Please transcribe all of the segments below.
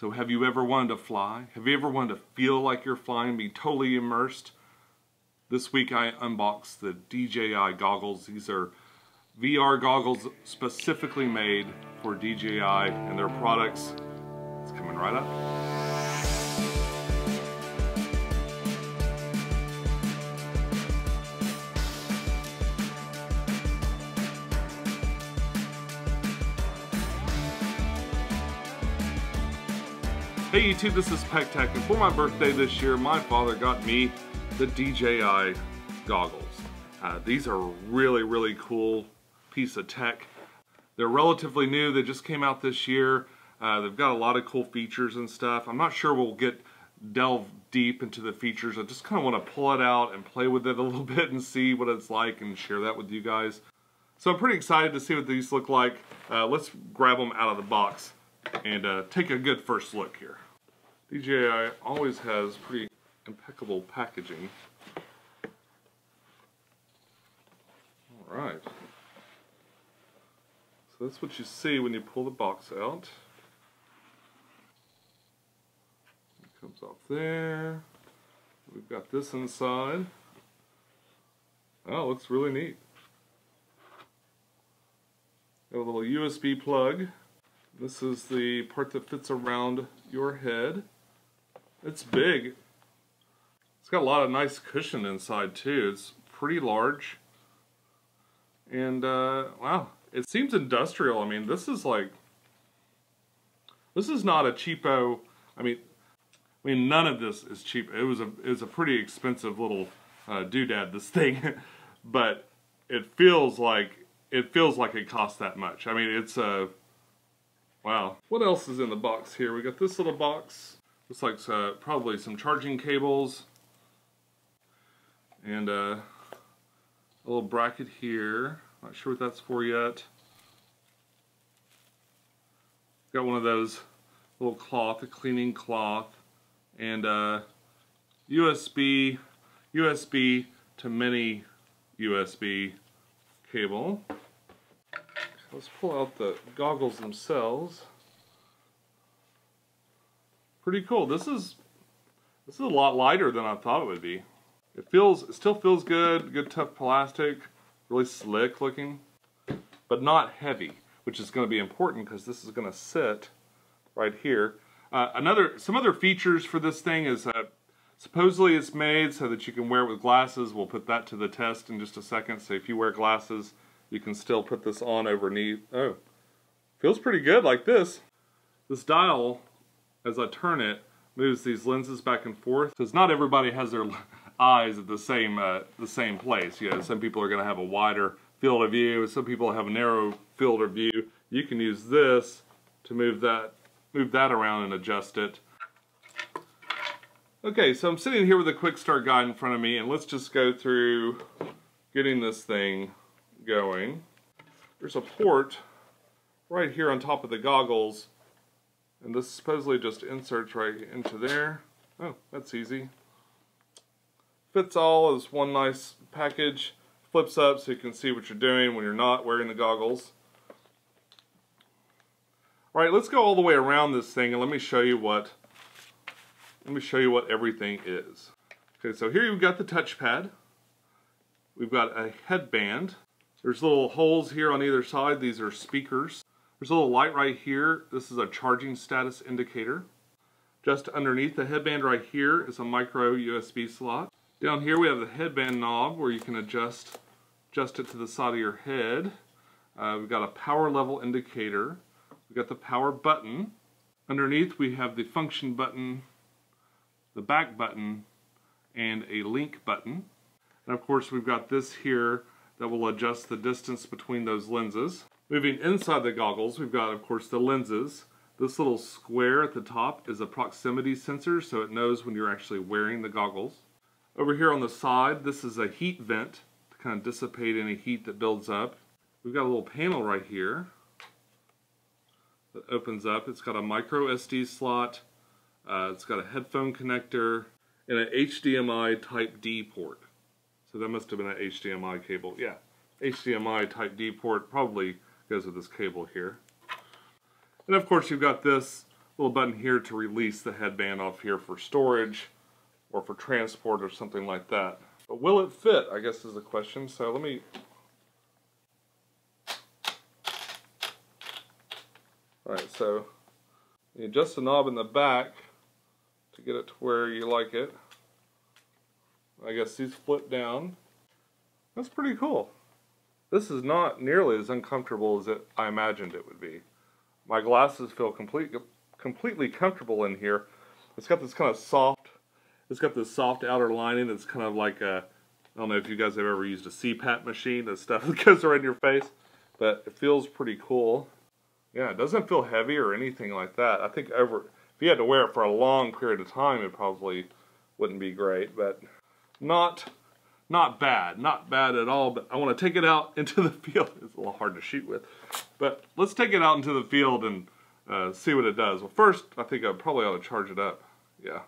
So have you ever wanted to fly? Have you ever wanted to feel like you're flying, be totally immersed? This week I unboxed the DJI Goggles. These are VR goggles specifically made for DJI and their products. It's coming right up. Hey YouTube, this is Pecktec, and for my birthday this year, my father got me the DJI Goggles. These are really cool piece of tech. They're relatively new, they just came out this year. They've got a lot of cool features and stuff. I'm not sure we'll delve deep into the features. I just kind of want to pull it out and play with it a little bit and see what it's like and share that with you guys. So I'm pretty excited to see what these look like. Let's grab them out of the box and take a good first look here. DJI always has pretty impeccable packaging. Alright. So that's what you see when you pull the box out. It comes off there. We've got this inside. Oh, it looks really neat. Got a little USB plug. This is the part that fits around your head. It's big. It's got a lot of nice cushion inside too. It's pretty large. And wow, it seems industrial. I mean, this is not a cheapo. I mean, none of this is cheap. It was a pretty expensive little doodad, this thing, but it feels like it costs that much. I mean, it's a wow. What else is in the box here? We got this little box. Looks like probably some charging cables. And a little bracket here. Not sure what that's for yet. Got one of those little cloth, a cleaning cloth. And USB to mini USB cable. Let's pull out the goggles themselves. Pretty cool. This is a lot lighter than I thought it would be. It still feels good. Good tough plastic, really slick looking, but not heavy, which is going to be important because this is going to sit right here. Some other features for this thing is supposedly it's made so that you can wear it with glasses. We'll put that to the test in just a second. So if you wear glasses, you can still put this on overneath. Oh, feels pretty good like this. This dial, as I turn it, moves these lenses back and forth because not everybody has their eyes at the same place. You know, some people are going to have a wider field of view. Some people have a narrow field of view. You can use this to move that around and adjust it. Okay, so I'm sitting here with a quick start guide in front of me, and let's just go through getting this thing going. There's a port right here on top of the goggles, and this supposedly just inserts right into there. Oh, that's easy. Fits all as one nice package. Flips up so you can see what you're doing when you're not wearing the goggles. Alright, let's go all the way around this thing and let me show you what everything is. Okay, so here you've got the touchpad. We've got a headband. There's little holes here on either side. These are speakers. There's a little light right here. This is a charging status indicator. Just underneath the headband right here is a micro USB slot. Down here we have the headband knob where you can adjust it to the side of your head. We've got a power level indicator. We've got the power button. Underneath we have the function button, the back button, and a link button. And of course we've got this here that will adjust the distance between those lenses. Moving inside the goggles, we've got, of course, the lenses. This little square at the top is a proximity sensor, so it knows when you're actually wearing the goggles. Over here on the side, this is a heat vent to kind of dissipate any heat that builds up. We've got a little panel right here that opens up. It's got a micro SD slot, it's got a headphone connector, and an HDMI Type D port. So that must have been an HDMI cable. Yeah, HDMI Type D port probably goes with this cable here. And of course you've got this little button here to release the headband off here for storage or for transport or something like that. But will it fit, I guess, is the question. So let me... Alright, so you adjust the knob in the back to get it to where you like it. I guess these flip down. That's pretty cool. This is not nearly as uncomfortable as I imagined it would be. My glasses feel completely comfortable in here. It's got this kind of soft, it's got this soft outer lining. It's kind of like a, I don't know if you guys have ever used a CPAP machine, that stuff that goes around your face, but it feels pretty cool. Yeah, it doesn't feel heavy or anything like that. I think if you had to wear it for a long period of time, it probably wouldn't be great, but not bad at all. But I want to take it out into the field. It's a little hard to shoot with, but let's take it out into the field and see what it does. Well, first, I think I probably ought to charge it up. Yeah,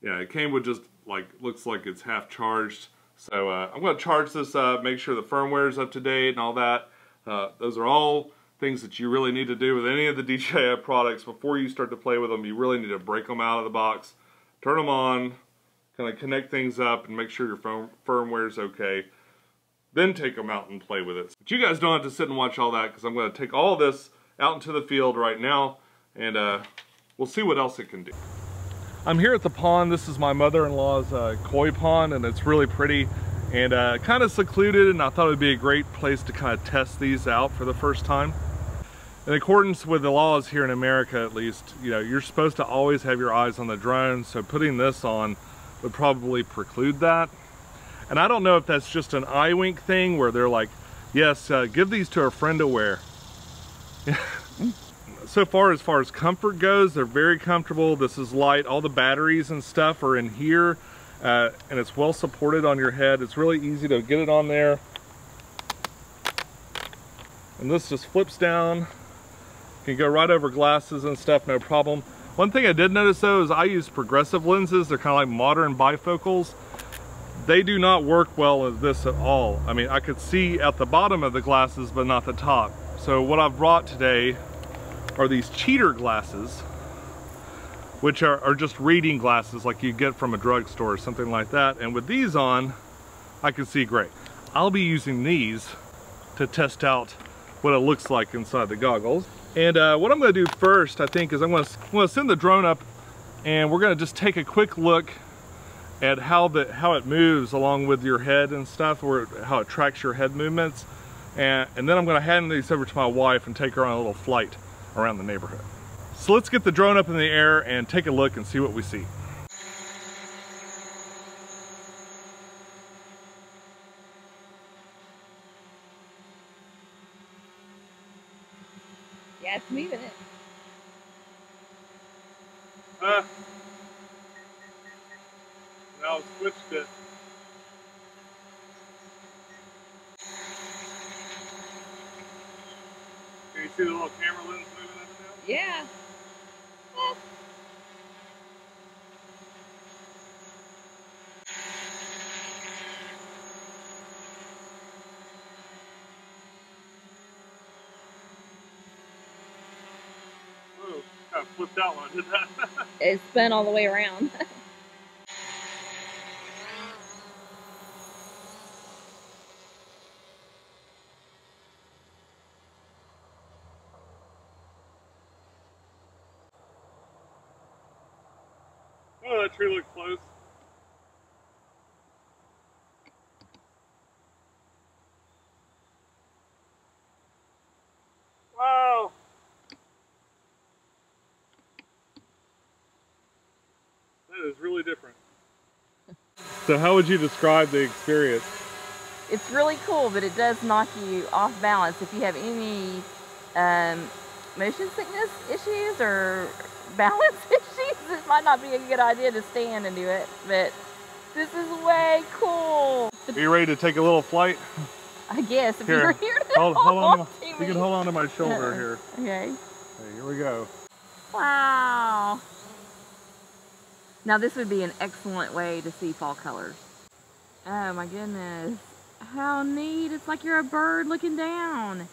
it came with just like, looks like it's half charged. So I'm going to charge this up, make sure the firmware is up to date and all that. Those are all things that you really need to do with any of the DJI products before you start to play with them. You really need to break them out of the box, turn them on, kind of connect things up and make sure your firmware is okay. Then take them out and play with it. But you guys don't have to sit and watch all that, because I'm going to take all this out into the field right now and we'll see what else it can do. I'm here at the pond. This is my mother-in-law's koi pond, and it's really pretty and kind of secluded, and I thought it would be a great place to kind of test these out for the first time. In accordance with the laws here in America, at least, you know, you're supposed to always have your eyes on the drone, so putting this on would probably preclude that. And I don't know if that's just an eye wink thing where they're like, yes, give these to a friend to wear. So far as comfort goes, they're very comfortable. This is light. All the batteries and stuff are in here, and it's well supported on your head. It's really easy to get it on there. And this just flips down. You can go right over glasses and stuff, no problem. One thing I did notice though is I use progressive lenses. They're kind of like modern bifocals. They do not work well with this at all. I mean, I could see at the bottom of the glasses, but not the top. So what I've brought today are these cheater glasses, which are just reading glasses like you get from a drugstore or something like that. And with these on, I can see great. I'll be using these to test out what it looks like inside the goggles. And what I'm going to do first, I think, is I'm going to send the drone up, and we're going to just take a quick look at how it moves along with your head and stuff, or how it tracks your head movements. And then I'm going to hand these over to my wife and take her on a little flight around the neighborhood. So let's get the drone up in the air and take a look and see what we see. Yeah, it's moving it. Now it's switched it. Can you see the little camera lens moving up and down? Yeah. Whoa, kind of flipped out when I did that. It spun all the way around. Oh, that tree looked close. Wow. That is really different. So how would you describe the experience? It's really cool, but it does knock you off balance. If you have any motion sickness issues or balance issues, it might not be a good idea to stand and do it, but this is way cool. Are you ready to take a little flight? I guess, if Here, you're here to hold on to me. you can hold on to my shoulder here. Okay. Okay, here we go. Wow. Now this would be an excellent way to see fall colors. Oh my goodness. How neat. It's like you're a bird looking down.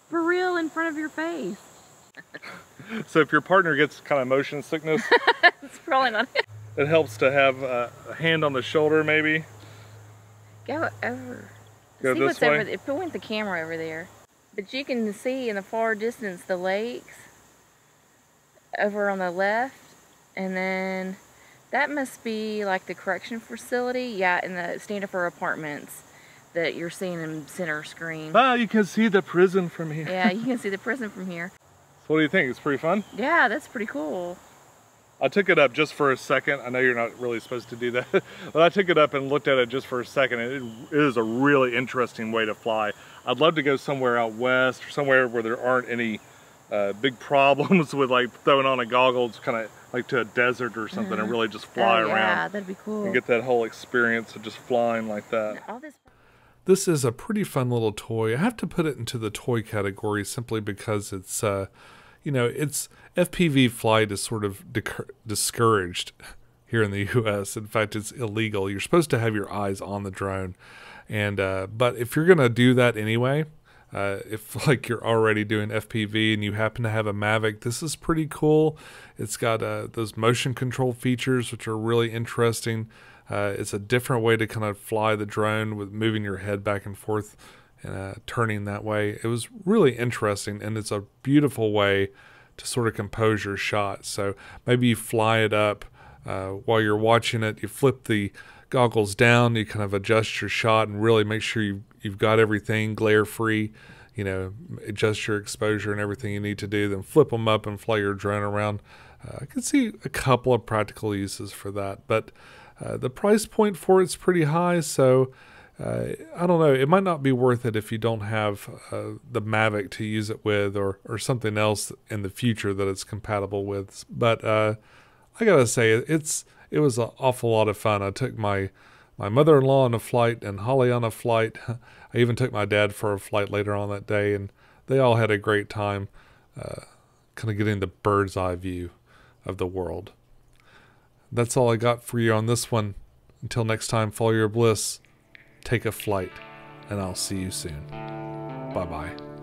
For real, in front of your face. So if your partner gets kind of motion sickness, it's probably not it. It helps to have a hand on the shoulder, maybe. Go over. Go see this what's way. over there. Point the camera over there. But you can see in the far distance the lakes over on the left, and then that must be like the correction facility. Yeah, in the Standifer apartments that you're seeing in center screen. Ah, you can see the prison from here. Yeah, you can see the prison from here. So what do you think? It's pretty fun? Yeah, that's pretty cool. I took it up just for a second. I know you're not really supposed to do that, but I took it up and looked at it just for a second, and it is a really interesting way to fly. I'd love to go somewhere out west or somewhere where there aren't any big problems with like throwing on a goggles, kind of like to a desert or something, and really just fly around. Yeah, that'd be cool. And get that whole experience of just flying like that. This is a pretty fun little toy. I have to put it into the toy category simply because it's, you know, it's FPV flight is sort of discouraged here in the U.S. In fact, it's illegal. You're supposed to have your eyes on the drone, and but if you're gonna do that anyway, if like you're already doing FPV and you happen to have a Mavic, this is pretty cool. It's got those motion control features which are really interesting. It's a different way to kind of fly the drone with moving your head back and forth and turning that way. It was really interesting, and it's a beautiful way to sort of compose your shot. So maybe you fly it up while you're watching it, you flip the goggles down, you kind of adjust your shot and really make sure you've got everything glare free, you know, adjust your exposure and everything you need to do, then flip them up and fly your drone around. I can see a couple of practical uses for that, but the price point for it's pretty high, so I don't know, it might not be worth it if you don't have the Mavic to use it with, or something else in the future that it's compatible with. But I gotta say, it was an awful lot of fun. I took my mother-in-law on a flight and Holly on a flight. I even took my dad for a flight later on that day, and they all had a great time kind of getting the bird's eye view of the world. That's all I got for you on this one. Until next time, follow your bliss, take a flight, and I'll see you soon. Bye-bye.